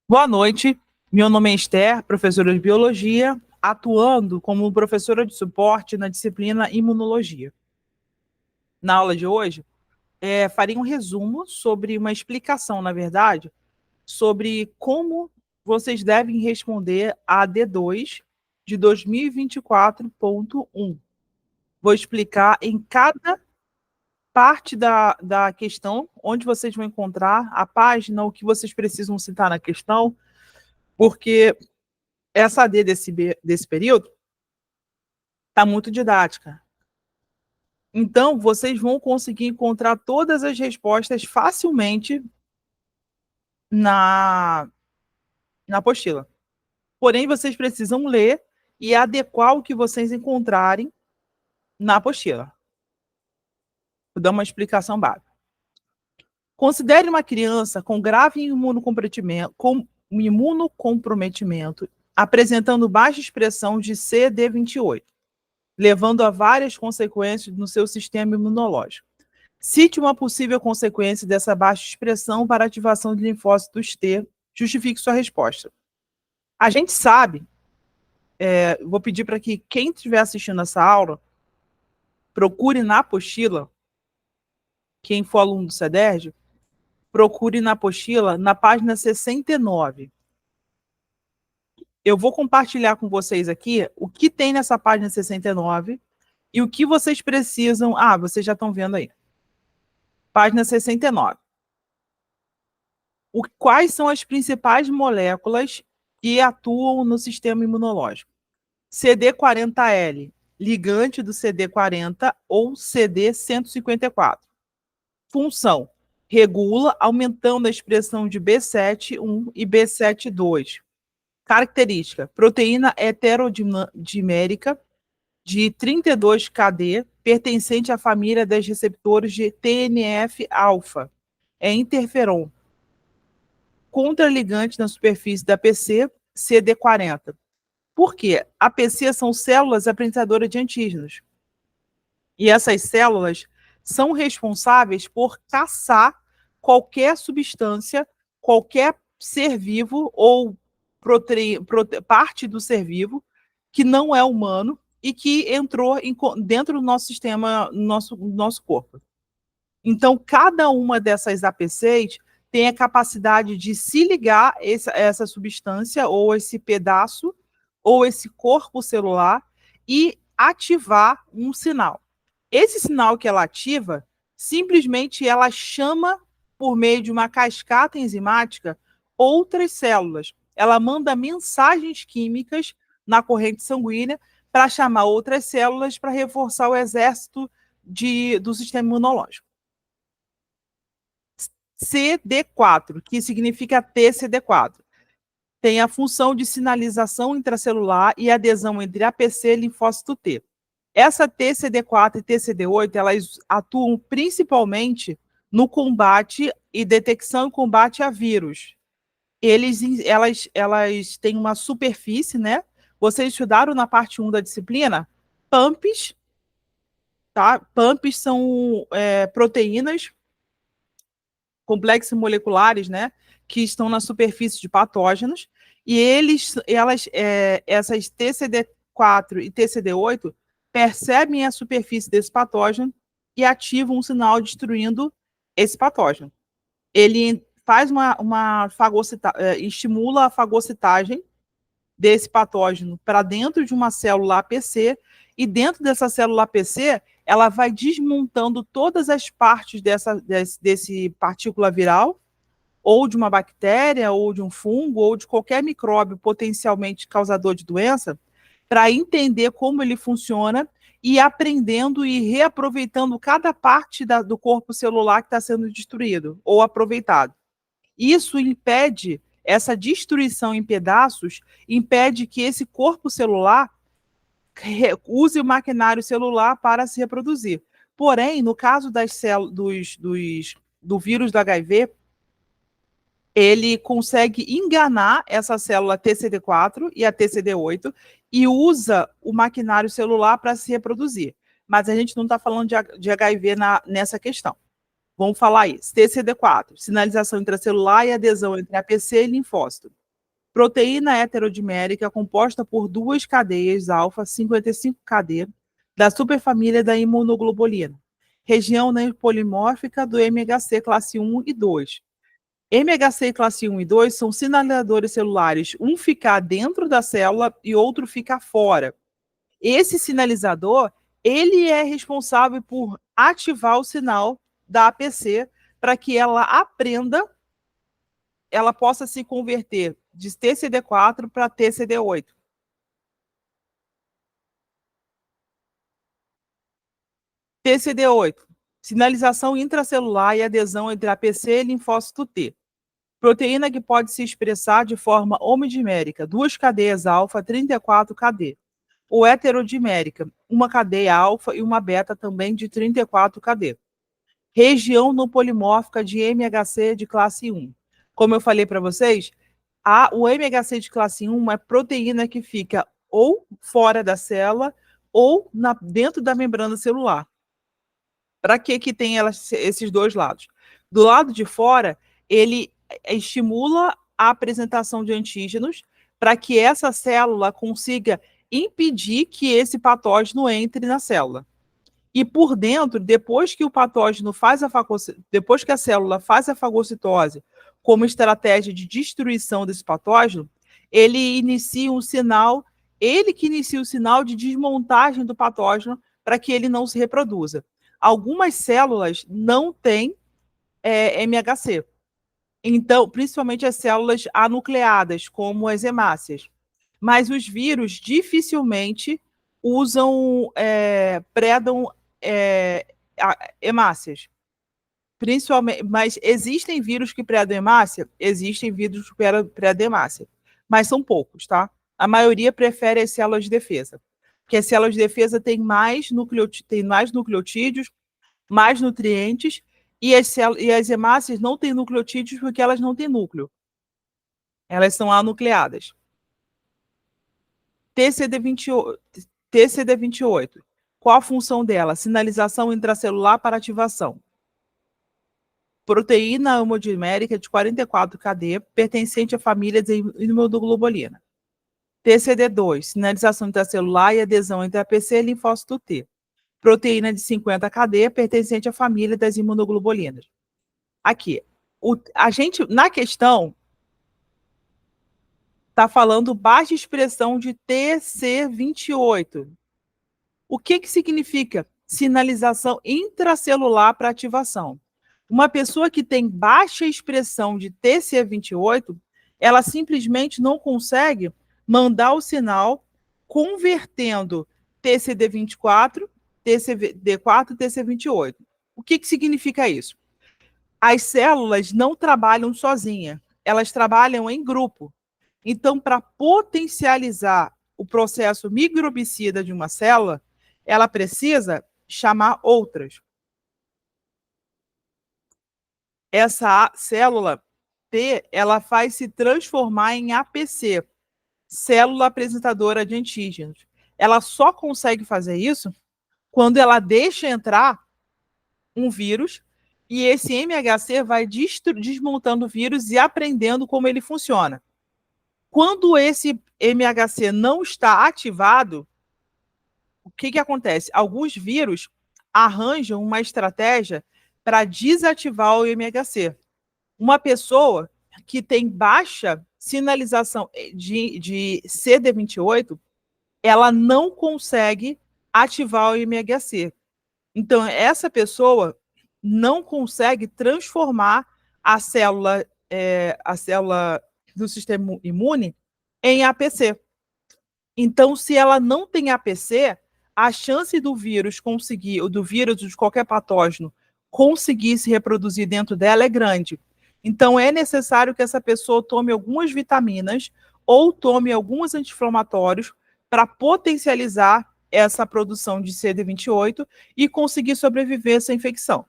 Boa noite, meu nome é Esther, professora de Biologia, atuando como professora de suporte na disciplina Imunologia. Na aula de hoje, farei um resumo sobre uma explicação, na verdade, sobre como vocês devem responder a D2 de 2024.1. Vou explicar em cada parte da questão, onde vocês vão encontrar a página, o que vocês precisam citar na questão, porque essa AD desse período está muito didática. Então, vocês vão conseguir encontrar todas as respostas facilmente na, na apostila. Porém, vocês precisam ler e adequar o que vocês encontrarem na apostila. Vou dar uma explicação básica. Considere uma criança com grave imunocomprometimento apresentando baixa expressão de CD28, levando a várias consequências no seu sistema imunológico. Cite uma possível consequência dessa baixa expressão para ativação de linfócitos T. Justifique sua resposta. A gente sabe, vou pedir para que quem estiver assistindo essa aula procure na apostila, quem for aluno do CEDERJ, procure na apostila na página 69. Eu vou compartilhar com vocês aqui o que tem nessa página 69 e o que vocês precisam. Ah, vocês já estão vendo aí. Página 69. Quais são as principais moléculas que atuam no sistema imunológico? CD40L, ligante do CD40 ou CD154. Função: regula, aumentando a expressão de B7-1 e B7-2. Característica: proteína heterodimérica de 32 kD, pertencente à família das receptores de TNF-alfa. É interferon. Contraligante na superfície da PC, CD40. Por quê? A PC são células apresentadoras de antígenos. E essas células são responsáveis por caçar qualquer substância, qualquer ser vivo ou parte do ser vivo que não é humano e que entrou dentro do nosso sistema, nosso corpo. Então, cada uma dessas APCs tem a capacidade de se ligar essa substância ou esse pedaço ou esse corpo celular e ativar um sinal. Esse sinal que ela ativa, simplesmente ela chama, por meio de uma cascata enzimática, outras células. Ela manda mensagens químicas na corrente sanguínea para chamar outras células para reforçar o exército do sistema imunológico. CD4, que significa TCD4, tem a função de sinalização intracelular e adesão entre APC e linfócito T. Essa TCD4 e TCD8, elas atuam principalmente no combate e detecção e combate a vírus. Elas têm uma superfície, né? Vocês estudaram na parte 1 da disciplina? PAMPs, tá? PAMPs são proteínas complexos moleculares, né? Que estão na superfície de patógenos. E essas TCD4 e TCD8 percebem a superfície desse patógeno e ativam um sinal destruindo esse patógeno. Ele faz estimula a fagocitagem desse patógeno para dentro de uma célula APC, e dentro dessa célula APC, ela vai desmontando todas as partes desse partícula viral, ou de uma bactéria, ou de um fungo, ou de qualquer micróbio potencialmente causador de doença, para entender como ele funciona e aprendendo e reaproveitando cada parte do corpo celular que está sendo destruído ou aproveitado. Isso impede, essa destruição em pedaços, impede que esse corpo celular use o maquinário celular para se reproduzir. Porém, no caso do vírus do HIV, ele consegue enganar essa célula TCD4 e a TCD8 e usa o maquinário celular para se reproduzir. Mas a gente não está falando de HIV nessa questão. Vamos falar isso. TCD4, sinalização intracelular e adesão entre APC e linfócito. Proteína heterodimérica composta por duas cadeias alfa 55KD da superfamília da imunoglobulina. Região polimórfica do MHC classe 1 e 2. MHC classe 1 e 2 são sinaladores celulares, um fica dentro da célula e outro fica fora. Esse sinalizador, ele é responsável por ativar o sinal da APC para que ela aprenda, ela possa se converter de TCD4 para TCD8. TCD8, sinalização intracelular e adesão entre APC e linfócito T. Proteína que pode se expressar de forma homodimérica, duas cadeias alfa 34KD. Ou heterodimérica, uma cadeia alfa e uma beta também de 34KD. Região não polimórfica de MHC de classe 1. Como eu falei para vocês, o MHC de classe 1 é uma proteína que fica ou fora da célula ou dentro da membrana celular. Para que tem esses dois lados? Do lado de fora, ele estimula a apresentação de antígenos para que essa célula consiga impedir que esse patógeno entre na célula. E por dentro, depois que o patógeno depois que a célula faz a fagocitose como estratégia de destruição desse patógeno, ele que inicia o sinal de desmontagem do patógeno para que ele não se reproduza. Algumas células não têm MHC. Então, principalmente as células anucleadas, como as hemácias. Mas os vírus dificilmente predam hemácias. Principalmente, mas existem vírus que predam hemácia? Existem vírus que predam hemácia. Mas são poucos, tá? A maioria prefere as células de defesa. Porque as células de defesa têm mais nucleotídeos, mais nutrientes, e as hemácias não têm nucleotídeos porque elas não têm núcleo. Elas são anucleadas. TCD28. Qual a função dela? Sinalização intracelular para ativação. Proteína homodimérica de 44KD, pertencente à família de imunoglobulina. TCD2, sinalização intracelular e adesão entre APC e linfócito T. Proteína de 50KD, pertencente à família das imunoglobulinas. Aqui, a gente, na questão, está falando baixa expressão de TC28. O que significa sinalização intracelular para ativação? Uma pessoa que tem baixa expressão de TC28, ela simplesmente não consegue mandar o sinal convertendo TCD24, TCD4 e TC28. O que significa isso? As células não trabalham sozinhas, elas trabalham em grupo. Então, para potencializar o processo microbicida de uma célula, ela precisa chamar outras. Essa célula T, ela faz se transformar em APC, célula apresentadora de antígenos. Ela só consegue fazer isso quando ela deixa entrar um vírus e esse MHC vai desmontando o vírus e aprendendo como ele funciona. Quando esse MHC não está ativado, o que acontece? Alguns vírus arranjam uma estratégia para desativar o MHC. Uma pessoa que tem baixa sinalização de CD28, ela não consegue ativar o MHC. Então, essa pessoa não consegue transformar a célula do sistema imune em APC. Então, se ela não tem APC, a chance do vírus ou de qualquer patógeno conseguir se reproduzir dentro dela é grande. Então, é necessário que essa pessoa tome algumas vitaminas ou tome alguns anti-inflamatórios para potencializar essa produção de CD28 e conseguir sobreviver a essa infecção.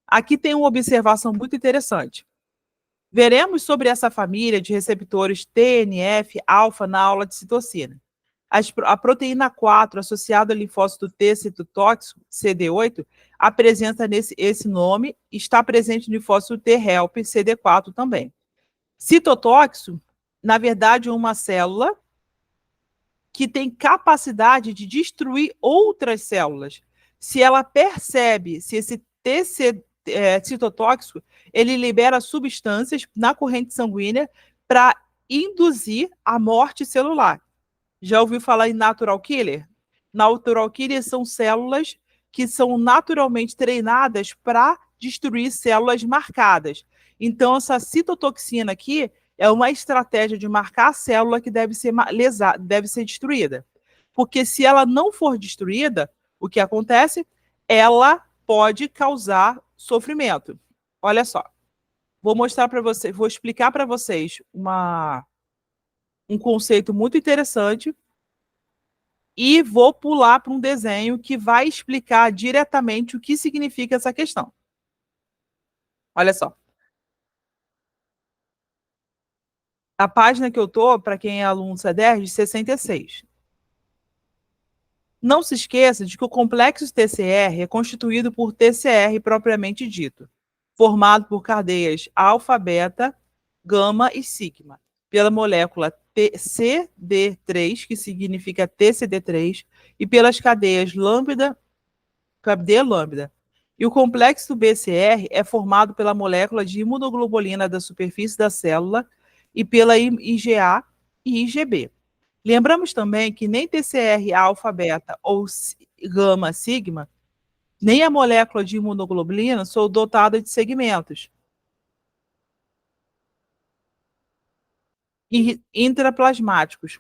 Aqui tem uma observação muito interessante. Veremos sobre essa família de receptores TNF-alfa na aula de citocina. A proteína 4 associada ao linfócito T citotóxico, CD8, apresenta esse nome, está presente no linfócito T helper, CD4 também. Citotóxico, na verdade, é uma célula que tem capacidade de destruir outras células. Se ela percebe, se esse citotóxico, ele libera substâncias na corrente sanguínea para induzir a morte celular. Já ouviu falar em natural killer? Natural killer são células que são naturalmente treinadas para destruir células marcadas. Então, essa citotoxina aqui é uma estratégia de marcar a célula que deve ser deve ser destruída. Porque se ela não for destruída, o que acontece? Ela pode causar sofrimento. Olha só. Vou mostrar para vocês, vou explicar para vocês um conceito muito interessante e vou pular para um desenho que vai explicar diretamente o que significa essa questão. Olha só. A página que eu estou, para quem é aluno do CEDERJ, 66. Não se esqueça de que o complexo TCR é constituído por TCR propriamente dito, formado por cadeias alfa, beta, gama e sigma, pela molécula CD3, que significa TCD3, e pelas cadeias lambda, cadeia lambda. E o complexo BCR é formado pela molécula de imunoglobulina da superfície da célula e pela IgA e IgB. Lembramos também que nem TCR alfa, beta ou gama, sigma, nem a molécula de imunoglobulina são dotadas de segmentos intraplasmáticos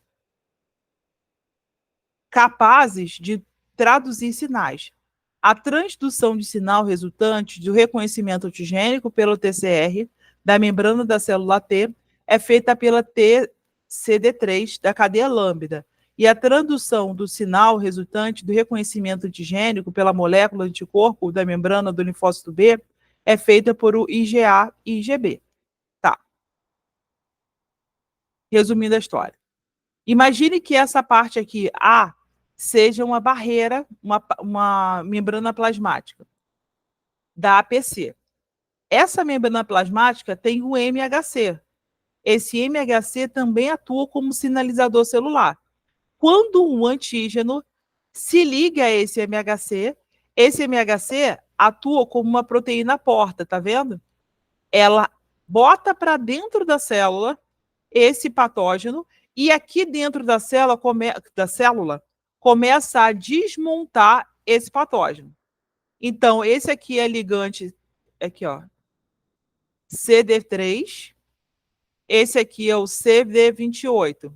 capazes de traduzir sinais. A transdução de sinal resultante do reconhecimento antigênico pelo TCR da membrana da célula T é feita pela TCD3 da cadeia lambda, e a transdução do sinal resultante do reconhecimento antigênico pela molécula anticorpo da membrana do linfócito B é feita por o IgA e IgB. Tá. Resumindo a história. Imagine que essa parte aqui, A, seja uma barreira, uma membrana plasmática da APC. Essa membrana plasmática tem o MHC. Esse MHC também atua como sinalizador celular. Quando um antígeno se liga a esse MHC atua como uma proteína porta, tá vendo? Ela bota para dentro da célula esse patógeno e aqui dentro da célula começa a desmontar esse patógeno. Então, esse aqui é ligante, aqui, ó, CD3, esse aqui é o CD28.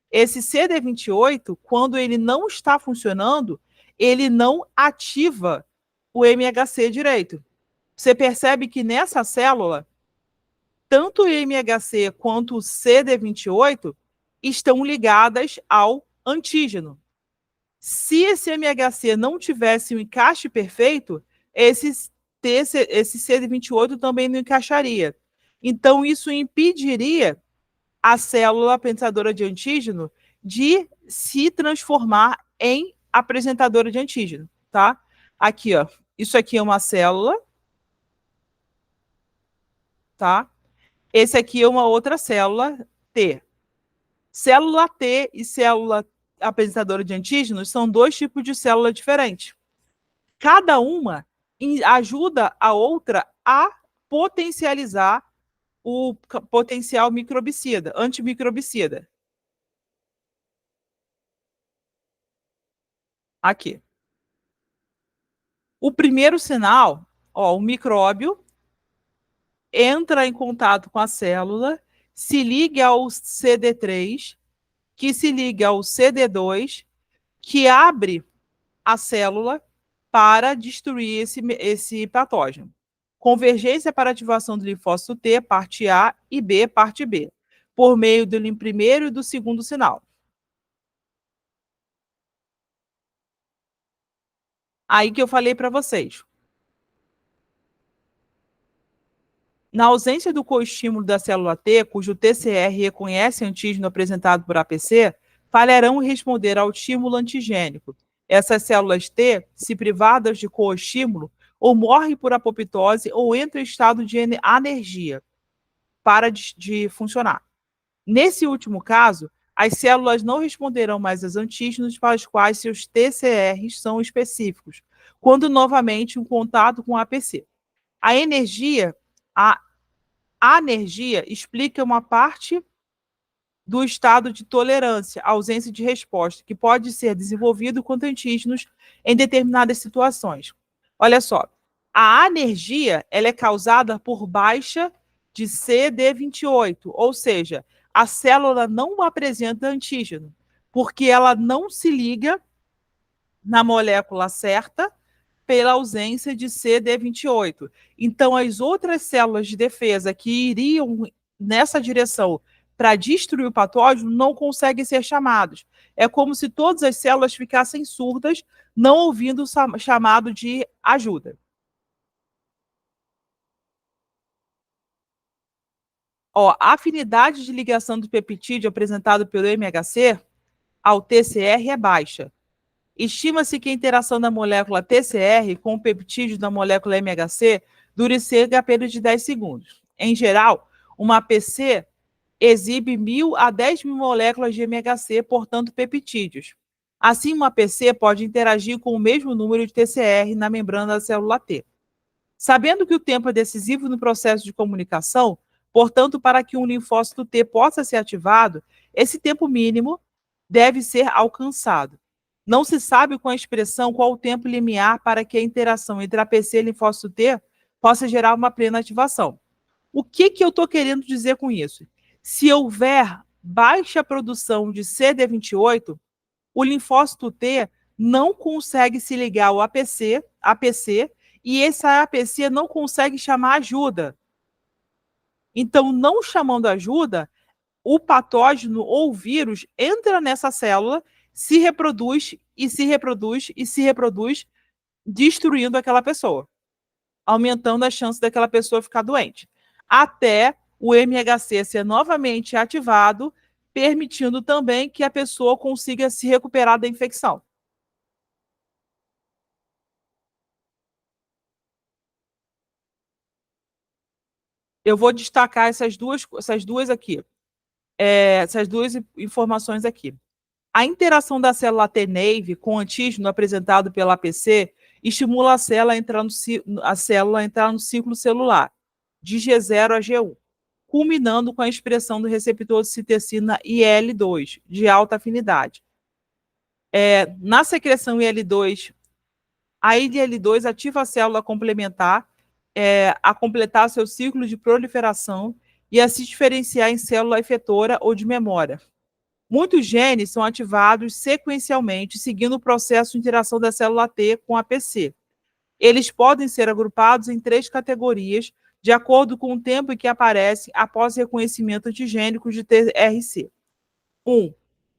Esse CD28, quando ele não está funcionando, ele não ativa o MHC direito. Você percebe que nessa célula, tanto o MHC quanto o CD28 estão ligadas ao antígeno. Se esse MHC não tivesse um encaixe perfeito, esse CD28 também não encaixaria. Então, isso impediria a célula pensadora de antígeno de se transformar em apresentadora de antígeno, tá? Aqui, ó, isso aqui é uma célula, tá? Esse aqui é uma outra célula T. Célula T e célula apresentadora de antígenos são dois tipos de célula diferentes. Cada uma ajuda a outra a potencializar o potencial microbicida, antimicrobicida. Aqui. O primeiro sinal, ó, o micróbio entra em contato com a célula, se liga ao CD3, que se liga ao CD2, que abre a célula para destruir esse patógeno. Convergência para ativação do linfócito T, parte A, e B, parte B, por meio do primeiro e do segundo sinal. Aí que eu falei para vocês. Na ausência do coestímulo da célula T, cujo TCR reconhece antígeno apresentado por APC, falharão em responder ao estímulo antigênico. Essas células T, se privadas de coestímulo, ou morrem por apoptose ou entram em estado de anergia, para de funcionar. Nesse último caso, as células não responderão mais aos antígenos para os quais seus TCRs são específicos, quando novamente em contato com a APC. A energia, a anergia explica uma parte do estado de tolerância, ausência de resposta, que pode ser desenvolvido contra antígenos em determinadas situações. Olha só, a anergia ela é causada por baixa de CD28, ou seja, a célula não apresenta antígeno, porque ela não se liga na molécula certa pela ausência de CD28. Então, as outras células de defesa que iriam nessa direção para destruir o patógeno não conseguem ser chamados. É como se todas as células ficassem surdas, não ouvindo o chamado de ajuda. Ó, a afinidade de ligação do peptídeo apresentado pelo MHC ao TCR é baixa. Estima-se que a interação da molécula TCR com o peptídeo da molécula MHC dure cerca apenas de 10 segundos. Em geral, uma APC exibe 1.000 a 10.000 moléculas de MHC, portanto, peptídeos. Assim, uma APC pode interagir com o mesmo número de TCR na membrana da célula T. Sabendo que o tempo é decisivo no processo de comunicação, portanto, para que um linfócito T possa ser ativado, esse tempo mínimo deve ser alcançado. Não se sabe com a expressão qual o tempo limiar para que a interação entre APC e linfócito T possa gerar uma plena ativação. O que eu estou querendo dizer com isso? Se houver baixa produção de CD28, o linfócito T não consegue se ligar ao APC, e essa APC não consegue chamar ajuda. Então, não chamando ajuda, o patógeno ou o vírus entra nessa célula, se reproduz e se reproduz e se reproduz, destruindo aquela pessoa, aumentando a chance daquela pessoa ficar doente. Até o MHC ser novamente ativado, permitindo também que a pessoa consiga se recuperar da infecção. Eu vou destacar essas duas aqui, essas duas informações aqui. A interação da célula T-nave com o antígeno apresentado pela APC estimula a célula a entrar no ciclo celular, de G0 a G1, culminando com a expressão do receptor de citecina IL-2, de alta afinidade. Na secreção IL-2, a IL-2 ativa a célula complementar a completar seu ciclo de proliferação e a se diferenciar em célula efetora ou de memória. Muitos genes são ativados sequencialmente, seguindo o processo de interação da célula T com a PC. Eles podem ser agrupados em 3 categorias, de acordo com o tempo em que aparecem após reconhecimento antigênico de TRC. 1.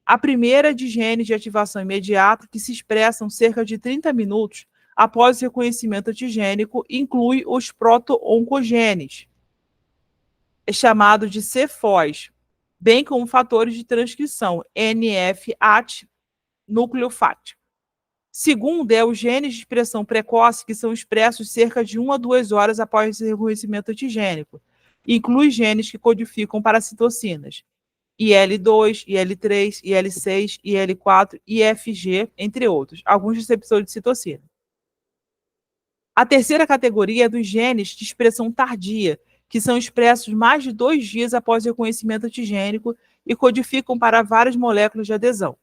A primeira de genes de ativação imediata, que se expressam cerca de 30 minutos após o reconhecimento antigênico, inclui os proto-oncogenes, chamado de CFOs, bem como fatores de transcrição, NF-AT, nucleofat. Segundo, os genes de expressão precoce, que são expressos cerca de 1 a 2 horas após o reconhecimento antigênico. Inclui genes que codificam paracitocinas, IL-2, IL-3, IL-6, IL-4, IFG, entre outros, alguns receptores de citocina. A terceira categoria é dos genes de expressão tardia, que são expressos mais de 2 dias após o reconhecimento antigênico e codificam para várias moléculas de adesão.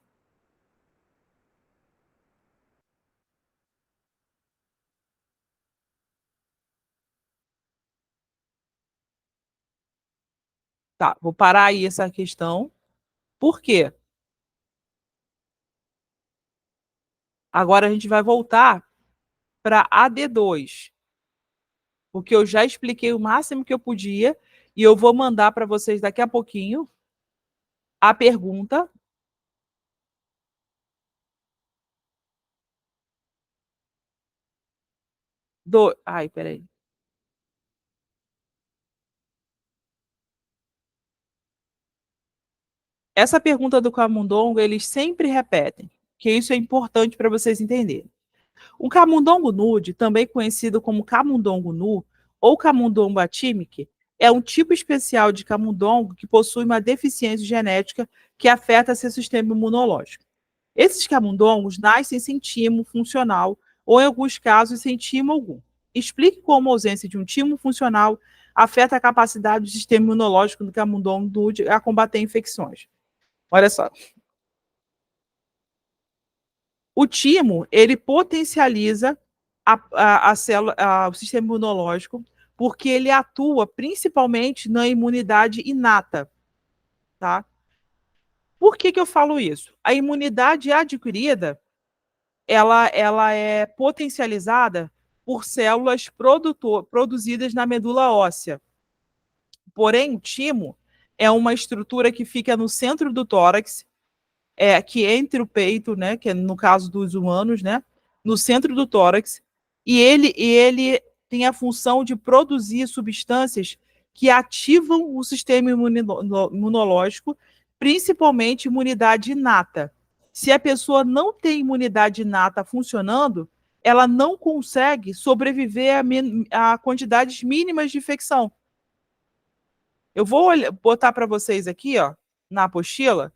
Tá, vou parar aí essa questão. Por quê? Agora a gente vai voltar para AD2, porque eu já expliquei o máximo que eu podia e eu vou mandar para vocês daqui a pouquinho a pergunta. Ai, peraí. Essa pergunta do camundongo, eles sempre repetem, que isso é importante para vocês entenderem. O camundongo nude, também conhecido como camundongo nu ou camundongo atímico, é um tipo especial de camundongo que possui uma deficiência genética que afeta seu sistema imunológico. Esses camundongos nascem sem timo funcional ou, em alguns casos, sem timo algum. Explique como a ausência de um timo funcional afeta a capacidade do sistema imunológico do camundongo nude a combater infecções. Olha só. O timo, ele potencializa a célula, o sistema imunológico, porque ele atua principalmente na imunidade inata, tá? Por que eu falo isso? A imunidade adquirida, ela é potencializada por células produzidas na medula óssea. Porém, o timo é uma estrutura que fica no centro do tórax, que entre o peito, né, que é no caso dos humanos, né, no centro do tórax, e ele tem a função de produzir substâncias que ativam o sistema imunológico, principalmente imunidade inata. Se a pessoa não tem imunidade inata funcionando, ela não consegue sobreviver a quantidades mínimas de infecção. Eu vou botar para vocês aqui, ó, na apostila,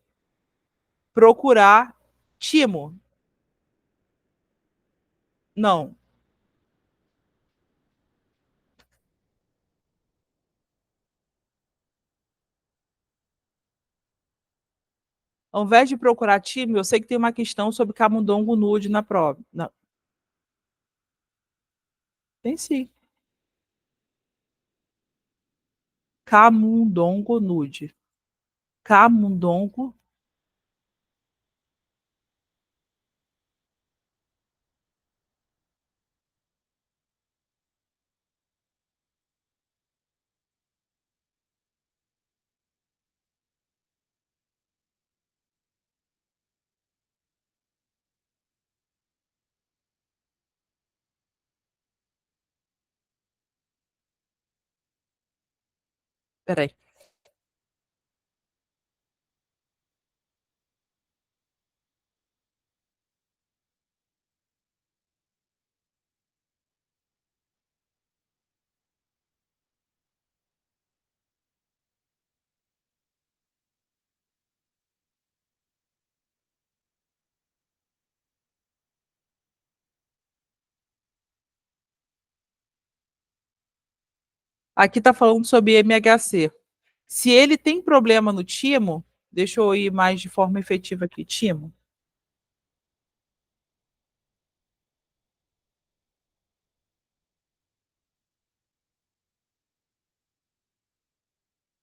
procurar timo. Não. Ao invés de procurar timo, eu sei que tem uma questão sobre camundongo nude na prova. Não. Tem sim. Camundongo nude. Camundongo. Peraí. Aqui está falando sobre MHC. Se ele tem problema no timo, deixa eu ir mais de forma efetiva aqui. Timo.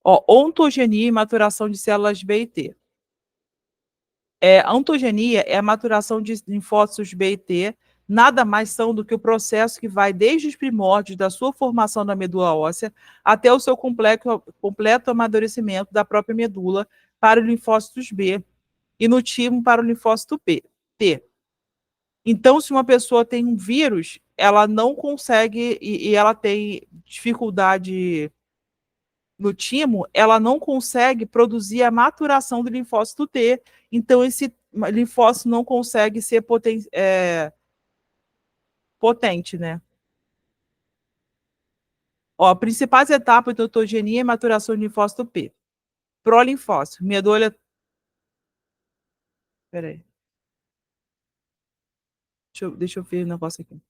Ó, ontogenia e maturação de células B e T. A ontogenia é a maturação de linfócitos B e T, nada mais são do que o processo que vai desde os primórdios da sua formação da medula óssea até o seu completo amadurecimento da própria medula para os linfócitos B e no timo para o linfócito T. Então, se uma pessoa tem um vírus, ela não consegue, e ela tem dificuldade no timo, ela não consegue produzir a maturação do linfócito T, então esse linfócito não consegue ser potente, né? Ó, principais etapas da autogenia e maturação do linfócito P. Prolinfócito, medula... Peraí. Deixa eu ver o negócio aqui.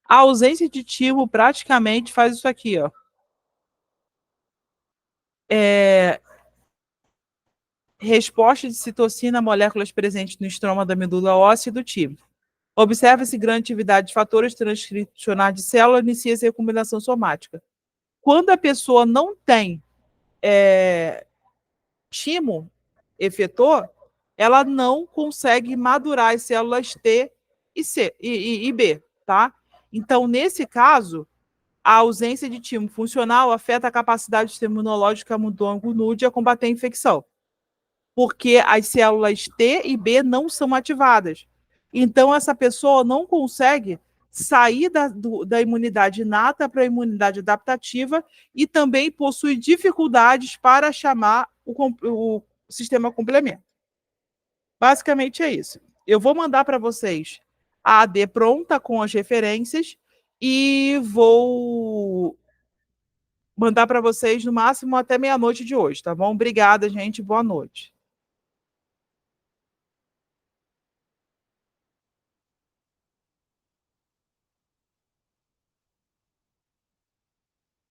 A ausência de timo praticamente faz isso aqui, ó. Resposta de citocina a moléculas presentes no estroma da medula óssea e do timo. Observa-se grande atividade de fatores transcricionais de célula, inicia-se a recombinação somática. Quando a pessoa não tem timo efetor, ela não consegue madurar as células T e C e B, tá? Então, nesse caso, a ausência de timo funcional afeta a capacidade do sistema imunológico camundongo nude a combater a infecção, porque as células T e B não são ativadas. Então, essa pessoa não consegue sair da imunidade inata para a imunidade adaptativa e também possui dificuldades para chamar o sistema complemento. Basicamente é isso. Eu vou mandar para vocês a AD pronta com as referências e vou mandar para vocês no máximo até meia-noite de hoje, tá bom? Obrigada, gente. Boa noite.